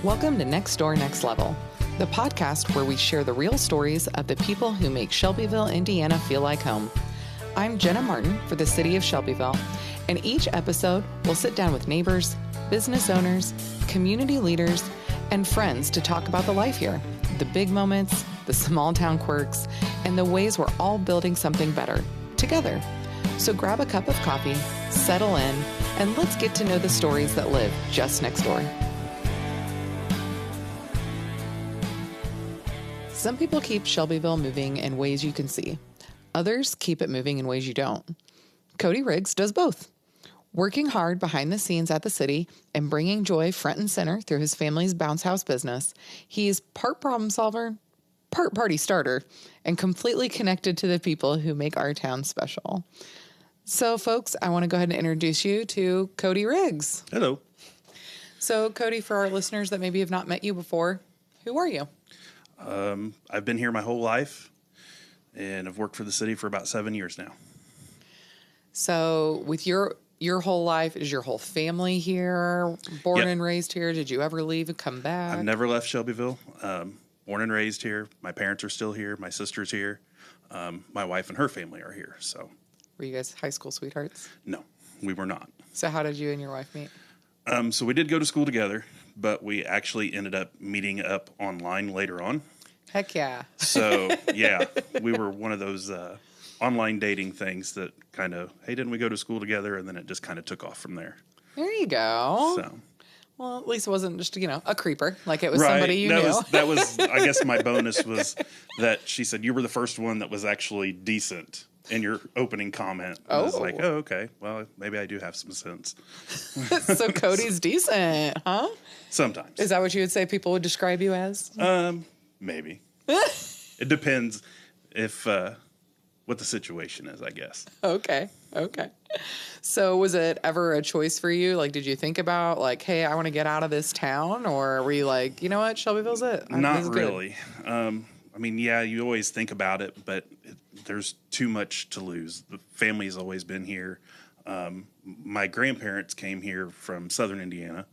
Welcome to Next Door, Next Level, the podcast where we share the real stories of the people who make Shelbyville, Indiana feel like home. I'm Jenna Martin for the city of Shelbyville, and each episode we'll sit down with neighbors, business owners, community leaders, and friends to talk about the life here, the big moments, the small town quirks, and the ways we're all building something better together. So grab a cup of coffee, settle in, and let's get to know the stories that live just next door. Some people keep Shelbyville moving in ways you can see. Others keep it moving in ways you don't. Cody Riggs does both, working hard behind the scenes at the city and bringing joy front and center through his family's bounce house business. He's part problem solver, part party starter, and completely connected to the people who make our town special. So, folks, I want to go ahead and introduce you to Cody Riggs. Hello. So, Cody, for our listeners that maybe have not met you before, who are you? I've been here my whole life, and I've worked for the city for about 7 years now. So with your whole life, is your whole family here, born Yep. and raised here? Did you ever leave and come back? I've never left Shelbyville. Born and raised here. My parents are still here. My sister's here. My wife and her family are here. So, Were you guys high school sweethearts? no, we were not. So how did you and your wife meet? So we did go to school together, but we actually ended up meeting up online later on. Heck yeah. So, yeah, we were one of those online dating things that kind of, hey, didn't we go to school together? And then it just kind of took off from there. There you go. So, Well, at least it wasn't just, a creeper. Like it was right. somebody you knew. That was, I guess my bonus was that she said, you were the first one that was actually decent in your opening comment. I was like, oh, okay. Well, maybe I do have some sense. So Cody's decent, huh? Sometimes. Is that what you would say people would describe you as? Maybe. It depends if what the situation is, I guess. Okay. So was it ever a choice for you? Like, did you think about like, hey, I want to get out of this town? Or were you like, you know what, Shelbyville's it? Not really. Yeah, you always think about it, but there's too much to lose. The family's always been here. My grandparents came here from southern Indiana,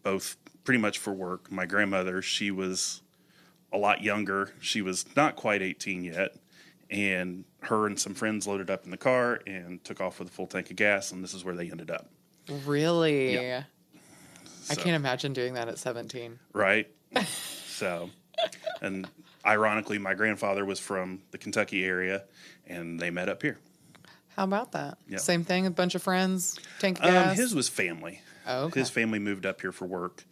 both pretty much for work. My grandmother, she was a lot younger. She was not quite 18 yet. And her and some friends loaded up in the car and took off with a full tank of gas, and this is where they ended up. Really? Yeah. I can't imagine doing that at 17. Right? So, and ironically, my grandfather was from the Kentucky area, and they met up here. How about that? Yep. Same thing, a bunch of friends, tank of gas? His was family. Oh, okay. His family moved up here for work.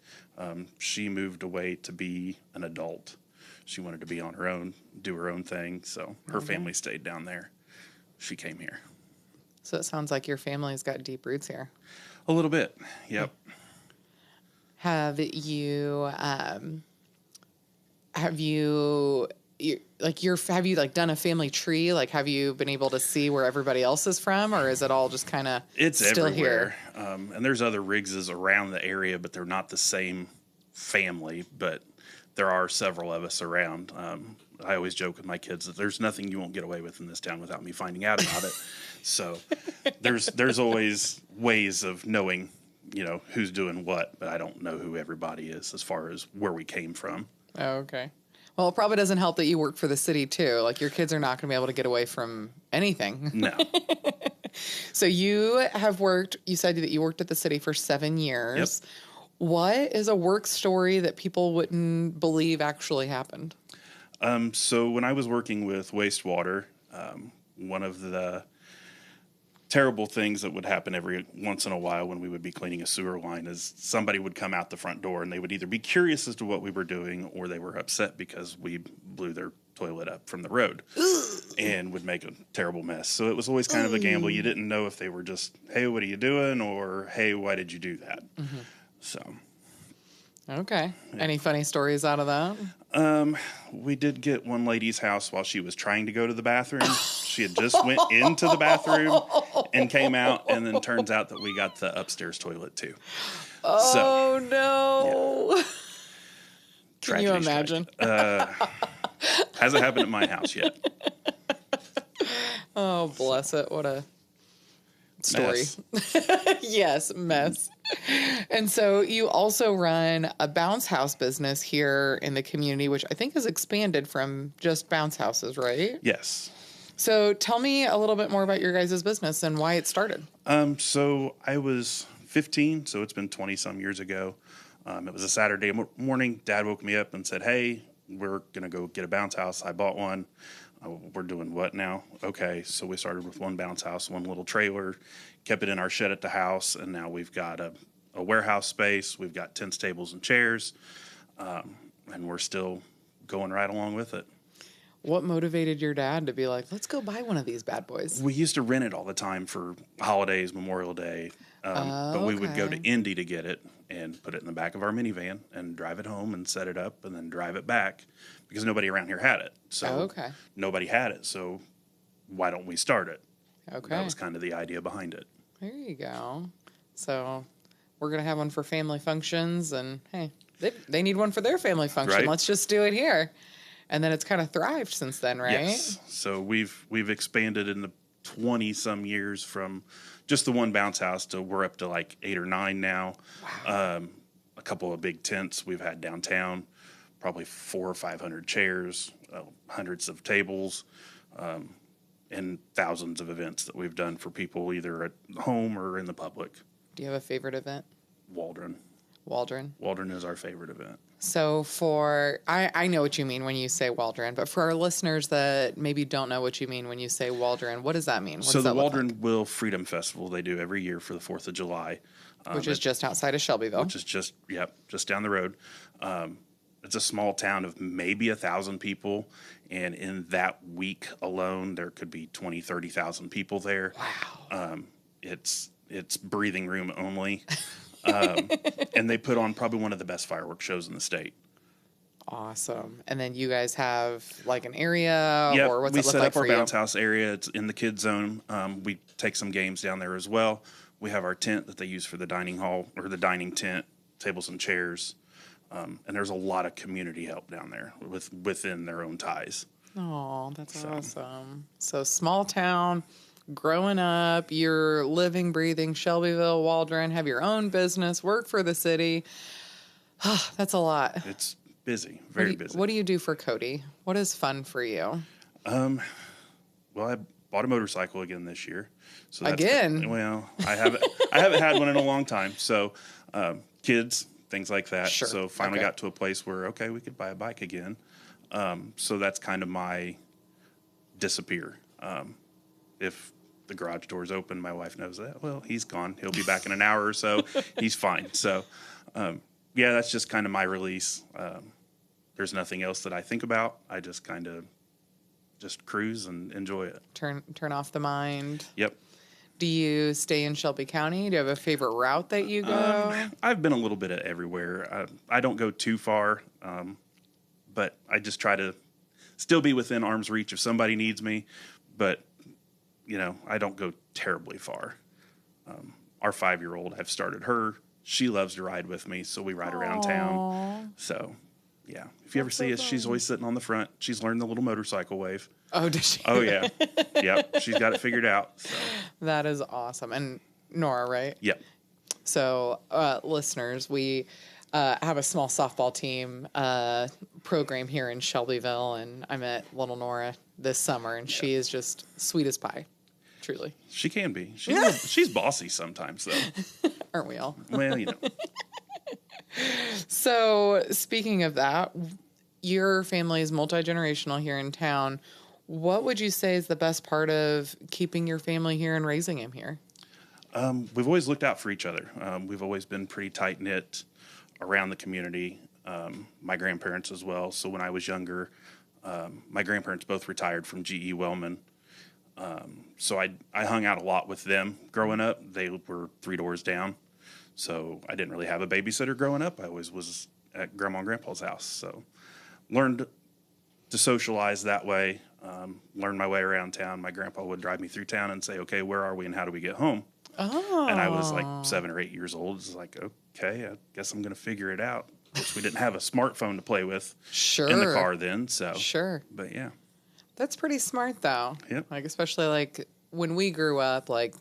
She moved away to be an adult. She wanted to be on her own, do her own thing, so her family stayed down there. She came here. So it sounds like your family's got deep roots here. A little bit, yep. Have you done a family tree? Like, have you been able to see where everybody else is from, or is it all just kind of still everywhere. here? And there's other Riggses around the area, but they're not the same family, but there are several of us around. I always joke with my kids that there's nothing you won't get away with in this town without me finding out about it. So there's always ways of knowing, who's doing what, but I don't know who everybody is as far as where we came from. Oh, okay. Well, it probably doesn't help that you work for the city too. Like your kids are not going to be able to get away from anything. No. So you said that you worked at the city for 7 years. Yep. What is a work story that people wouldn't believe actually happened? So when I was working with wastewater, one of the terrible things that would happen every once in a while when we would be cleaning a sewer line is somebody would come out the front door and they would either be curious as to what we were doing or they were upset because we blew their toilet up from the road and would make a terrible mess. So it was always kind of a gamble. You didn't know if they were just, hey, what are you doing? Or, hey, why did you do that? Mm-hmm. So. Okay. Yeah. Any funny stories out of that? We did get one lady's house while she was trying to go to the bathroom. She had just went into the bathroom and came out, and then turns out that we got the upstairs toilet too. Oh, so, no. Yeah. Can you imagine? Hasn't happened at my house yet. Oh, bless it. What a story. Yes, mess. And so you also run a bounce house business here in the community, which I think has expanded from just bounce houses, right? Yes. So tell me a little bit more about your guys' business and why it started. So I was 15, so it's been 20 some years ago. It was a Saturday morning. Dad woke me up and said, "Hey, we're going to go get a bounce house." I bought one. We're doing what now? Okay. So we started with one bounce house, one little trailer, kept it in our shed at the house. And now we've got a warehouse space. We've got tents, tables, and chairs. And we're still going right along with it. What motivated your dad to be like, let's go buy one of these bad boys? We used to rent it all the time for holidays, Memorial Day. But we would go to Indy to get it and put it in the back of our minivan and drive it home and set it up and then drive it back because nobody around here had it. So nobody had it. So why don't we start it? Okay. That was kind of the idea behind it. There you go. So we're going to have one for family functions, and hey, they need one for their family function. Right. Let's just do it here. And then it's kind of thrived since then, right? Yes. So we've expanded in the 20 some years from just the one bounce house to we're up to like 8 or 9 now. Wow. A couple of big tents we've had downtown, probably 400 or 500 chairs, hundreds of tables, and thousands of events that we've done for people either at home or in the public. Do you have a favorite event? Waldron. Waldron is our favorite event. So I know what you mean when you say Waldron, but for our listeners that maybe don't know what you mean when you say Waldron, what does that mean? So the Waldron Will Freedom Festival they do every year for the 4th of July. Which is just outside of Shelbyville. Which is just down the road. It's a small town of maybe 1,000 people. And in that week alone, there could be 20, 30,000 people there. Wow. It's breathing room only. And they put on probably one of the best fireworks shows in the state. Awesome. And then you guys have like an area, yep, or what's it look like for you? We set up our bounce house area. It's in the kids zone. We take some games down there as well. We have our tent that they use for the dining hall or the dining tent, tables and chairs. And there's a lot of community help down there within their own ties. Oh, that's awesome. So small town, growing up, you're living, breathing Shelbyville, Waldron, have your own business, work for the city. That's a lot. It's busy, very busy. What do you do for Cody? What is fun for you? Well, I bought a motorcycle again this year. So again? Well, I haven't had one in a long time. So kids, things like that. Sure. So finally got to a place where, okay, we could buy a bike again. So that's kind of my disappear. If the garage door's open, my wife knows that. Well, he's gone. He'll be back in an hour or so. He's fine. So, yeah, that's just kind of my release. There's nothing else that I think about. I just kind of just cruise and enjoy it. Turn off the mind. Yep. Do you stay in Shelby County? Do you have a favorite route that you go? I've been a little bit of everywhere. I don't go too far, but I just try to still be within arm's reach if somebody needs me. But, I don't go terribly far. Our 5-year-old, I've started her. She loves to ride with me, so we ride around town. So, yeah. If you ever see us, she's always sitting on the front. She's learned the little motorcycle wave. Oh, does she? Oh, yeah. Yep. She's got it figured out. So. That is awesome. And Nora, right? Yep. So, listeners, we have a small softball team program here in Shelbyville, and I met little Nora this summer, and she is just sweet as pie. Truly. She can be. She's bossy sometimes, though. Aren't we all? Well, So, speaking of that, your family is multi-generational here in town. What would you say is the best part of keeping your family here and raising him here? We've always looked out for each other. We've always been pretty tight-knit around the community. My grandparents as well. So when I was younger, my grandparents both retired from GE Wellman. So I hung out a lot with them growing up. They were 3 doors down. So I didn't really have a babysitter growing up. I always was at Grandma and Grandpa's house. So learned to socialize that way, learned my way around town. My grandpa would drive me through town and say, okay, where are we and how do we get home? Oh. And I was like 7 or 8 years old. It's like, okay, I guess I'm going to figure it out. Of course, we didn't have a smartphone to play with in the car then. So Sure. But yeah. That's pretty smart, though. Yep. Like, especially like when we grew up, like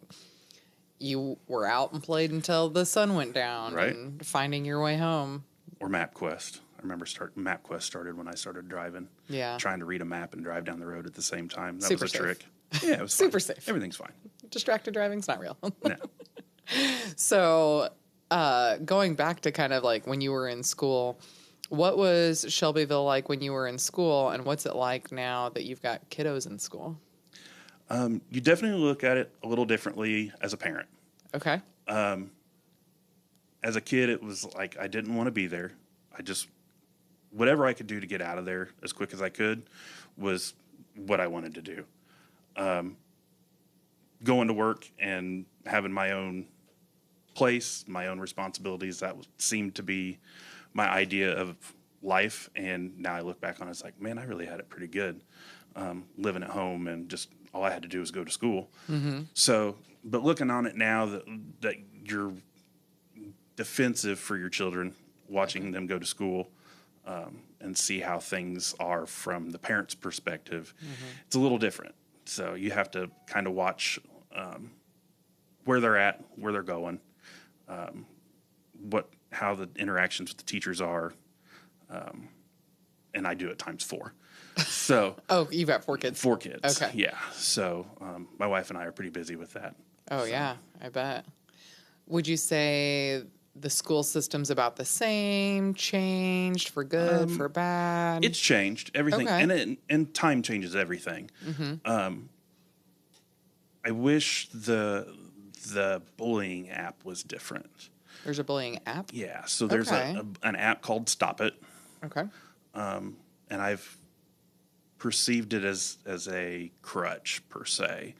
you were out and played until the sun went down, Right. and finding your way home. Or MapQuest. I remember MapQuest started when I started driving. Yeah. Trying to read a map and drive down the road at the same time. That Super was a safe. trick. Yeah, it was Super fine. safe. Everything's fine. Distracted driving's not real. No. So, going back to kind of like when you were in school, what was Shelbyville like when you were in school, and what's it like now that you've got kiddos in school? You definitely look at it a little differently as a parent. Okay. As a kid, it was like I didn't want to be there. I just, whatever I could do to get out of there as quick as I could was what I wanted to do. Going to work and having my own place, my own responsibilities, that seemed to be my idea of life. And now I look back on it, it's like, man, I really had it pretty good. Living at home and just all I had to do was go to school. Mm-hmm. So, but looking on it now that you're defensive for your children, watching them go to school, and see how things are from the parent's perspective, it's a little different. So you have to kind of watch where they're at, where they're going, how the interactions with the teachers are, and I do it times 4. So Oh, you've got 4 kids. 4 kids. Okay. Yeah. So my wife and I are pretty busy with that. Oh, yeah, I bet. Would you say the school system's about the same, changed for good, for bad? It's changed everything, Okay. and time changes everything. I wish the bullying app was different. There's a bullying app? Yeah, so there's Okay. an app called Stop It, Okay. and I've perceived it as a crutch per se.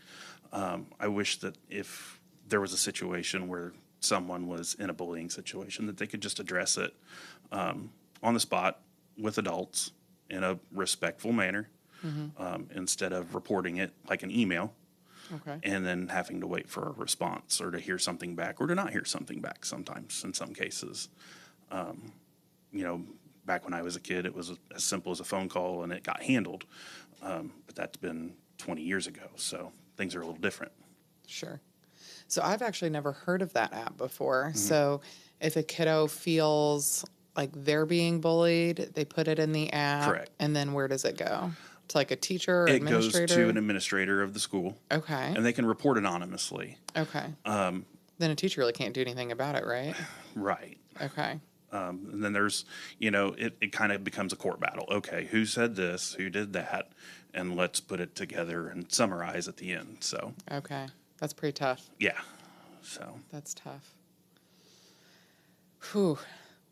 I wish that if there was a situation where someone was in a bullying situation, that they could just address it on the spot with adults in a respectful manner, instead of reporting it like an email. Okay. And then having to wait for a response or to hear something back or to not hear something back sometimes in some cases. Back when I was a kid, it was as simple as a phone call and it got handled. But that's been 20 years ago, so things are a little different. Sure. So I've actually never heard of that app before. So if a kiddo feels like they're being bullied, they put it in the app. Correct. And then where does it go? To like a teacher or It administrator? goes to an administrator of the school. Okay. And they can report anonymously. Okay. Then a teacher really can't do anything about it, right? Right. Okay. And then there's, it kind of becomes a court battle. Okay, who said this? Who did that? And let's put it together and summarize at the end. So, Okay. That's pretty tough. yeah. So, That's tough. Whew.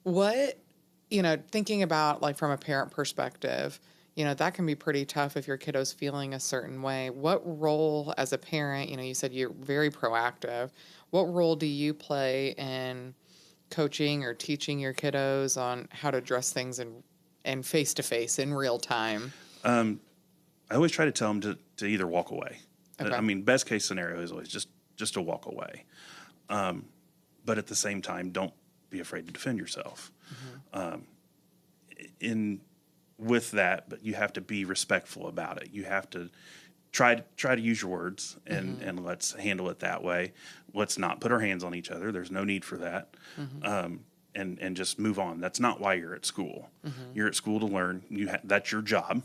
What, thinking about like from a parent perspective, that can be pretty tough if your kiddo's feeling a certain way. What role as a parent, you said you're very proactive. What role do you play in coaching or teaching your kiddos on how to address things in face-to-face in real time? I always try to tell them to either walk away. Okay. I mean, best case scenario is always just to walk away. But at the same time, don't be afraid to defend yourself. With that, but you have to be respectful about it. You have to try to use your words and let's handle it that way. Let's not put our hands on each other. There's no need for that. And just move on. That's not why you're at school. You're at school to learn. That's your job.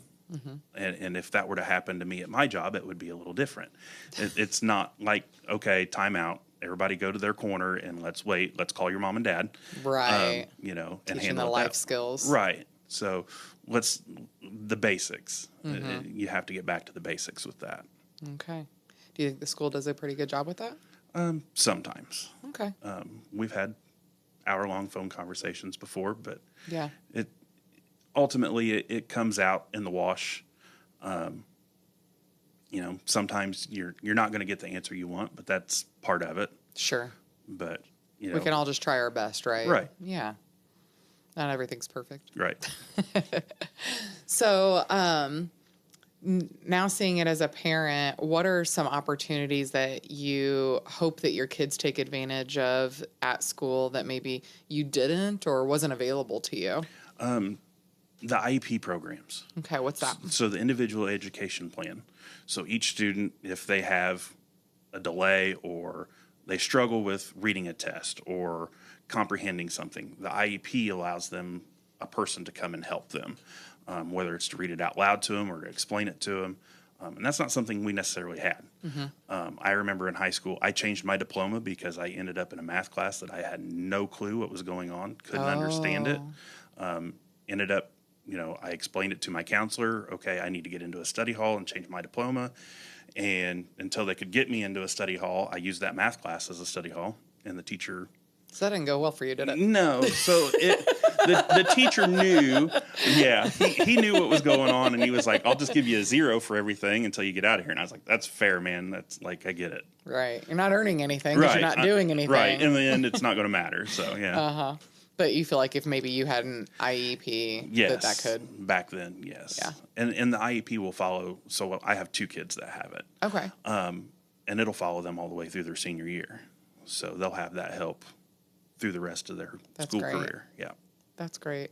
And if that were to happen to me at my job, it would be a little different. It's not like, okay, time out. Everybody go to their corner and let's wait. Let's call your mom and dad. Right. And Teaching handle the it life skills. Right. So the basics. You have to get back to the basics with that. Okay. Do you think the school does a pretty good job with that? Sometimes. Okay. We've had hour-long phone conversations before, but Yeah. Ultimately it comes out in the wash. Sometimes you're not going to get the answer you want, but that's part of it. Sure. But We can all just try our best, right? Right. Yeah. Not everything's perfect. Right. So, now seeing it as a parent, what are some opportunities that you hope that your kids take advantage of at school that maybe you didn't or wasn't available to you? The IEP programs. Okay, what's that? So the individual education plan. So each student, if they have a delay or they struggle with reading a test or comprehending something, the IEP allows them a person to come and help them, whether it's to read it out loud to them or to explain it to them. And that's not something we necessarily had. I remember in high school, I changed my diploma because I ended up in a math class that I had no clue what was going on, couldn't understand it. Ended up, I explained it to my counselor. Okay, I need to get into a study hall and change my diploma. And until they could get me into a study hall, I used that math class as a study hall. And the teacher... So that didn't go well for you, did it? No. So the teacher knew, he knew what was going on, and he was like, I'll just give you a 0 for everything until you get out of here. And I was like, that's fair, man. That's like, I get it. Right. You're not earning anything because you're not doing anything. Right. In the end, it's not going to matter. So, yeah. Uh-huh. But you feel like if maybe you had an IEP, yes, that could... Back then, yes. Yeah. And the IEP will follow, so I have 2 kids that have it. Okay. And it'll follow them all the way through their senior year. So they'll have that help through the rest of their school career. Yeah. That's great.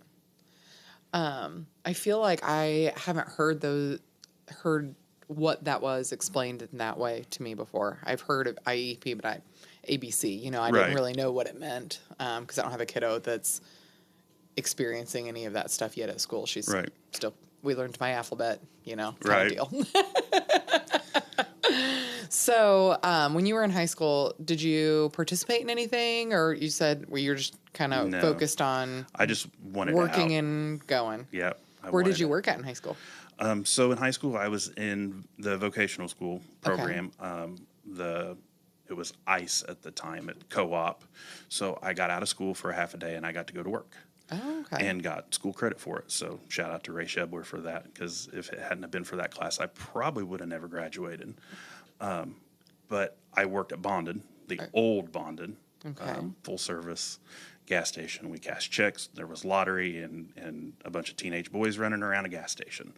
I feel like I haven't heard what that was explained in that way to me before. I've heard of IEP, but ABC, I didn't really know what it meant because I don't have a kiddo that's experiencing any of that stuff yet at school. She's still, we learned my alphabet, kind of deal. So when you were in high school, did you participate in anything, or you said you were just kind of focused on I just wanted working and going? Yeah. Where did you work at in high school? So in high school, I was in the vocational school program. It was ICE at the time at co-op. So I got out of school for a half a day and I got to go to work. Oh, okay. And got school credit for it. So shout out to Ray Shebler for that, because if it hadn't have been for that class, I probably would have never graduated. But I worked at Bonded, the old Bonded, full service gas station. We cashed checks. There was lottery and a bunch of teenage boys running around a gas station,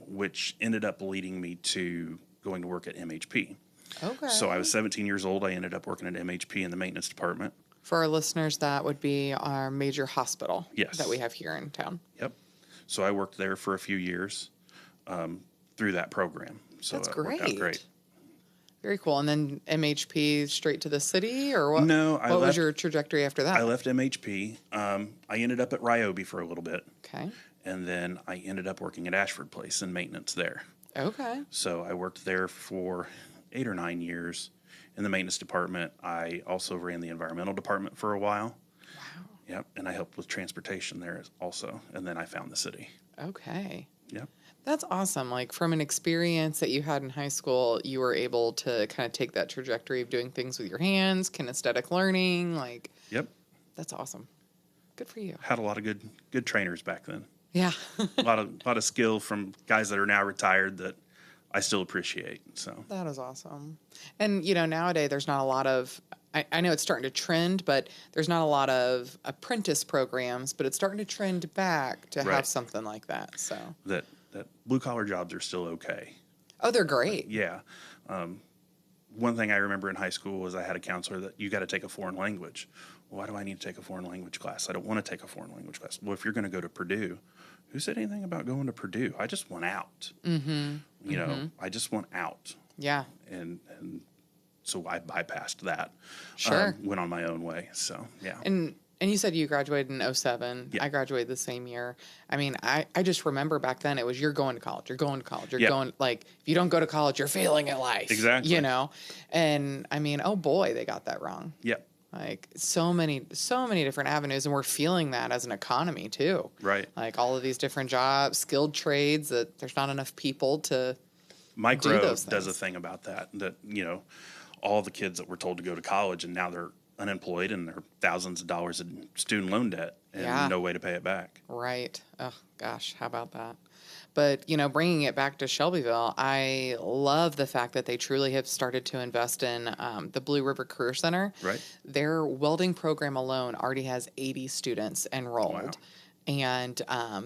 which ended up leading me to going to work at MHP. Okay. So I was 17 years old. I ended up working at MHP in the maintenance department. For our listeners, that would be our major hospital that we have here in town. Yep. So I worked there for a few years through that program. So that's great. Worked out great. Very cool. And then MHP straight to the city, or what? No, what was your trajectory after that? I left MHP. I ended up at Ryobi for a little bit. Okay. And then I ended up working at Ashford Place in maintenance there. Okay. So I worked there for 8 or 9 years in the maintenance department. I also ran the environmental department for a while. Wow. Yep. And I helped with transportation there also. And then I found the city. Okay. Yep. That's awesome. Like, from an experience that you had in high school, you were able to kind of take that trajectory of doing things with your hands, kinesthetic learning. Like, yep. That's awesome. Good for you. Had a lot of good trainers back then. Yeah. a lot of skill from guys that are now retired that I still appreciate. So that is awesome. And, nowadays there's not a lot of, I know it's starting to trend, but there's not a lot of apprentice programs, but it's starting to trend back to have something like that. So that blue collar jobs are still okay. Oh, they're great. Yeah. One thing I remember in high school was I had a counselor that you got to take a foreign language. Why do I need to take a foreign language class? I don't want to take a foreign language class. Well, if you're going to go to Purdue, who said anything about going to Purdue? I just want out. Mm-hmm. I just want out. Yeah. And so I bypassed that. Sure. Went on my own way. So, yeah. And you said you graduated in 2007. Yeah. I graduated the same year. I mean, I just remember back then it was you're going to college. You're going to college. You're going, like, if you don't go to college, you're failing at life. Exactly. And, I mean, oh, boy, they got that wrong. Yep. Like, so many different avenues, and we're feeling that as an economy, too. Right. Like, all of these different jobs, skilled trades, that there's not enough people to Micro does a thing about that, all the kids that were told to go to college, and now they're unemployed, and they're thousands of dollars in student loan debt and no way to pay it back. Right. Oh, gosh, how about that? But, bringing it back to Shelbyville, I love the fact that they truly have started to invest in the Blue River Career Center. Right. Their welding program alone already has 80 students enrolled. Wow. And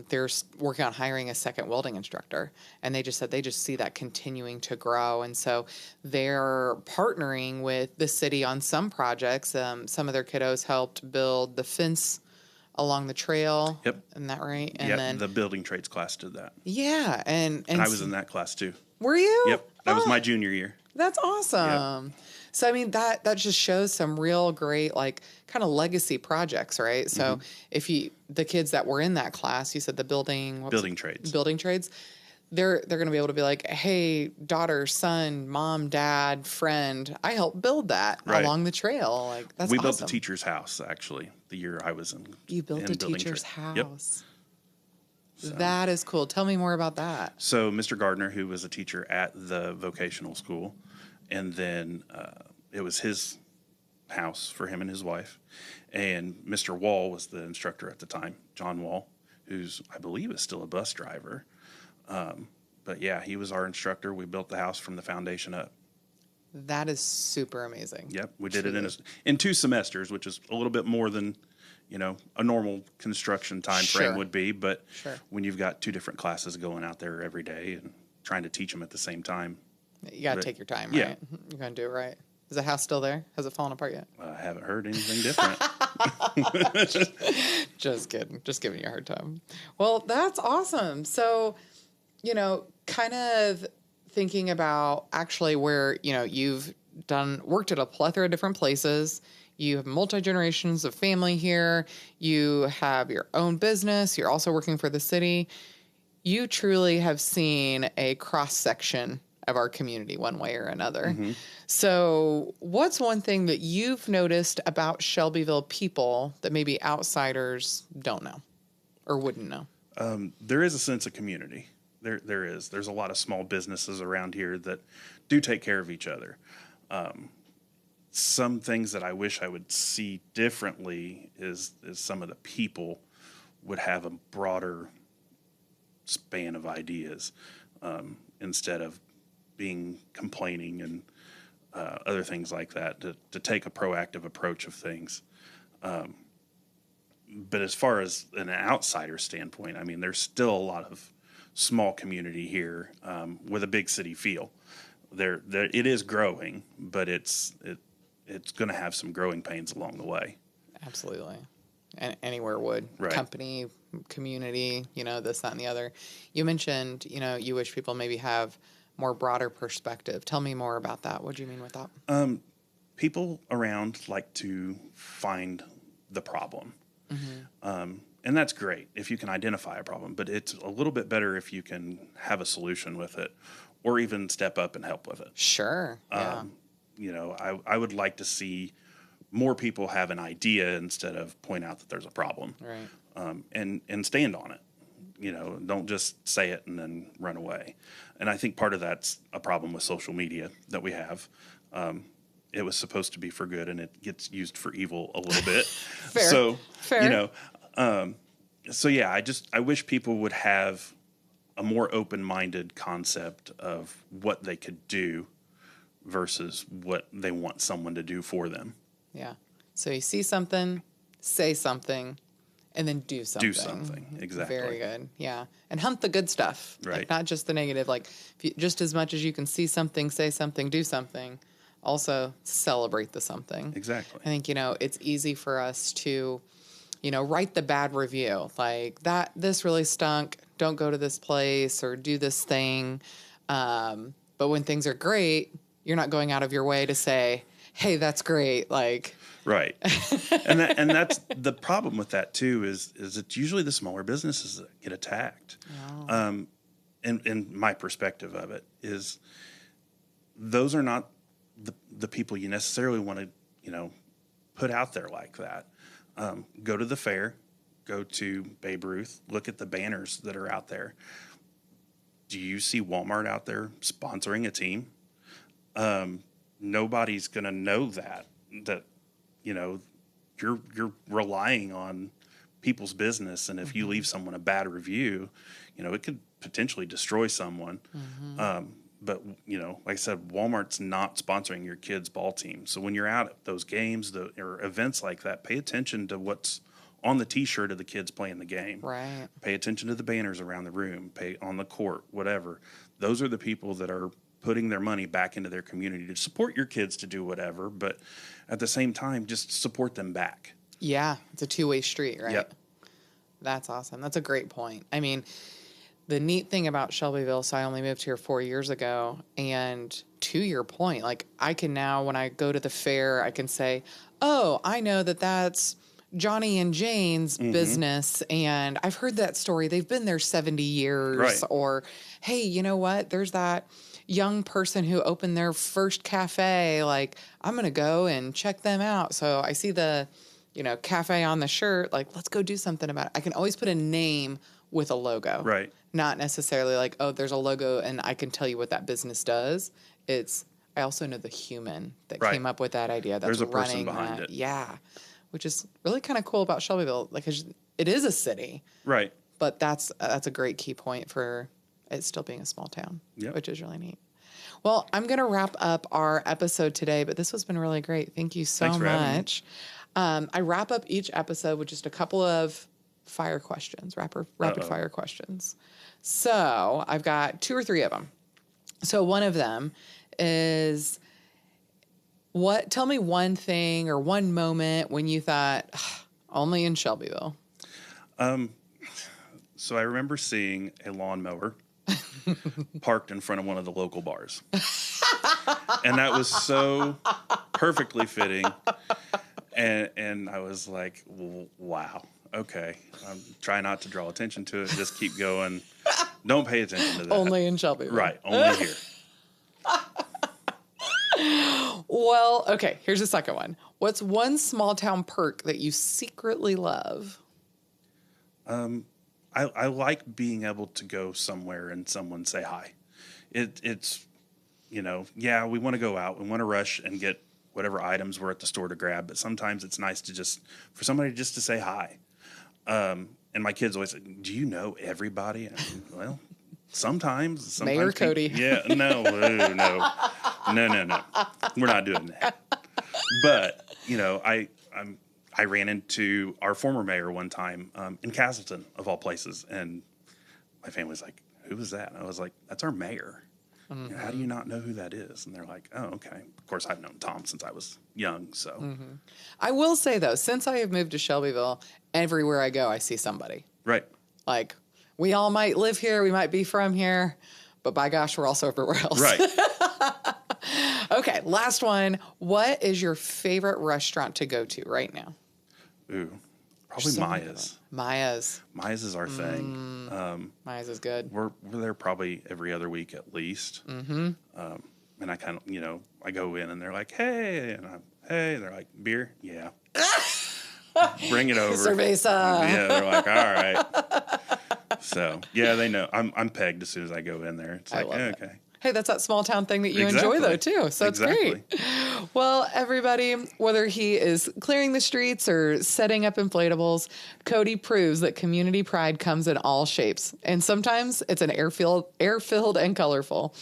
they're working on hiring a second welding instructor. And they just said they just see that continuing to grow. And so they're partnering with the city on some projects. Some of their kiddos helped build the fence along the trail. Yep. Isn't that right? And then the building trades class did that. Yeah. And I was in that class too. Were you? Yep. That was my junior year. That's awesome. Yep. So, I mean, that just shows some real great, like, kind of legacy projects, right? So if the kids that were in that class, you said the building trades. Building trades, they're going to be able to be like, hey, daughter, son, mom, dad, friend, I helped build that along the trail. Like, that's We awesome. built the teacher's house, actually, the year I was in. You built a building teacher's trade. Yep. house. So, that is cool. Tell me more about that. So Mr. Gardner, who was a teacher at the vocational school, and then it was his house for him and his wife. And Mr. Wall was the instructor at the time, John Wall, who's, I believe, is still a bus driver. But yeah, he was our instructor. We built the house from the foundation up. That is super amazing. Yep, we did it in 2 semesters, which is a little bit more than, a normal construction time frame would be. But when you've got 2 different classes going out there every day and trying to teach them at the same time, you got to take your time, right? Yeah. You're going to do it right. Is the house still there? Has it fallen apart yet? I haven't heard anything different. Just kidding. Just giving you a hard time. Well, that's awesome. So, kind of thinking about actually where, you've worked at a plethora of different places. You have multi-generations of family here. You have your own business. You're also working for the city. You truly have seen a cross-section of our community one way or another. Mm-hmm. So what's one thing that you've noticed about Shelbyville people that maybe outsiders don't know or wouldn't know? There is a sense of community. There is. There's a lot of small businesses around here that do take care of each other. Some things that I wish I would see differently is some of the people would have a broader span of ideas instead of being complaining and other things like that, to take a proactive approach of things. But as far as an outsider standpoint, I mean, there's still a lot of small community here with a big city feel. There it is growing, but it's going to have some growing pains along the way. Absolutely. And anywhere would. Right. Company, community, this, that, and the other. You mentioned, you wish people maybe have more broader perspective. Tell me more about that. What do you mean with that? People around like to find the problem. Mm-hmm. And that's great if you can identify a problem, but it's a little bit better if you can have a solution with it or even step up and help with it. Sure. Yeah. I would like to see more people have an idea instead of point out that there's a problem. Right. And stand on it. Don't just say it and then run away. And I think part of that's a problem with social media that we have. It was supposed to be for good, and it gets used for evil a little bit. Fair. So, Fair. I wish people would have a more open-minded concept of what they could do versus what they want someone to do for them. Yeah. So you see something, say something, and then do something. Do something, exactly. Very good, yeah. And hunt the good stuff, right? Like not just the negative. Like just as much as you can see something, say something, do something, also celebrate the something. Exactly. I think, it's easy for us to, write the bad review. Like this really stunk, don't go to this place or do this thing. But when things are great, you're not going out of your way to say, hey, that's great. Like, right. and that's the problem with that too, is it's usually the smaller businesses that get attacked. Oh. And my perspective of it is those are not the people you necessarily want to, put out there like that. Go to the fair, go to Babe Ruth, look at the banners that are out there. Do you see Walmart out there sponsoring a team? Nobody's going to know that you're relying on people's business. And if you leave someone a bad review, it could potentially destroy someone. Mm-hmm. But, like I said, Walmart's not sponsoring your kid's ball team. So when you're out at those games or events like that, pay attention to what's on the T-shirt of the kids playing the game. Right. Pay attention to the banners around the room, pay on the court, whatever. Those are the people that are putting their money back into their community to support your kids to do whatever, but at the same time, just support them back. Yeah, it's a two-way street, right? Yep. That's awesome. That's a great point. I mean, the neat thing about Shelbyville, so I only moved here 4 years ago, and to your point, like I can now, when I go to the fair, I can say, oh, I know that that's Johnny and Jane's business, and I've heard that story. They've been there 70 years. Right. Or, hey, you know what? There's that young person who opened their first cafe. Like, I'm going to go and check them out. So I see the, cafe on the shirt. Like, let's go do something about it. I can always put a name with a logo. Right. Not necessarily like, oh, there's a logo and I can tell you what that business does. I also know the human that came up with that idea. That's There's a person running behind that. it. Yeah. Which is really kind of cool about Shelbyville. Like, it is a city. Right. But that's a great key point for it still being a small town, Yep. which is really neat. Well, I'm going to wrap up our episode today, but this has been really great. Thank you so much. I wrap up each episode with just a couple of fire questions, rapid fire questions. So I've got 2 or 3 of them. So one of them is, tell me one thing or one moment when you thought, only in Shelbyville. So I remember seeing a lawnmower parked in front of one of the local bars. And that was so perfectly fitting. And I was like, wow, okay. Try not to draw attention to it. Just keep going. Don't pay attention to that. Only in Shelbyville. Right. Only here. Well, okay, here's the second one. What's one small town perk that you secretly love? I like being able to go somewhere and someone say hi. It's, we want to go out. We want to rush and get whatever items we're at the store to grab. But sometimes it's nice for somebody just to say hi. And my kids always say, do you know everybody? Well, sometimes Mayor Cody. Yeah, no. We're not doing that. But, I ran into our former mayor one time in Castleton, of all places, and my family's like, who is that? And I was like, that's our mayor. Mm-hmm. How do you not know who that is? And they're like, oh, okay. Of course, I've known Tom since I was young, so. Mm-hmm. I will say, though, since I have moved to Shelbyville, everywhere I go, I see somebody. Right. Like, we all might live here, we might be from here, but by gosh, we're also everywhere else. Right. Okay, last one. What is your favorite restaurant to go to right now? Ooh, probably Maya's. Maya's is our thing. Maya's is good. We're there probably every other week at least. Mm-hmm. And I kind of, I go in and they're like, hey, and they're like, beer? Yeah. Bring it over. Cerveza. Yeah, they're like, all right. So, yeah, they know. I'm pegged as soon as I go in there. It's like, okay. Hey, that's that small town thing that you enjoy, though, too. So it's great. Well, everybody, whether he is clearing the streets or setting up inflatables, Cody proves that community pride comes in all shapes. And sometimes it's an air-filled and colorful.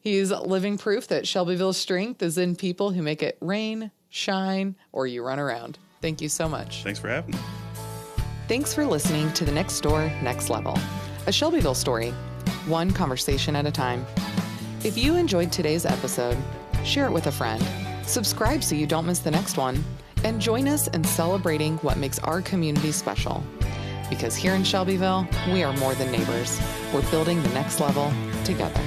He's living proof that Shelbyville's strength is in people who make it rain, shine, or you run around. Thank you so much. Thanks for having me. Thanks for listening to The Next Door, Next Level, a Shelbyville story, one conversation at a time. If you enjoyed today's episode, share it with a friend, subscribe so you don't miss the next one, and join us in celebrating what makes our community special. Because here in Shelbyville, we are more than neighbors. We're building the next level together.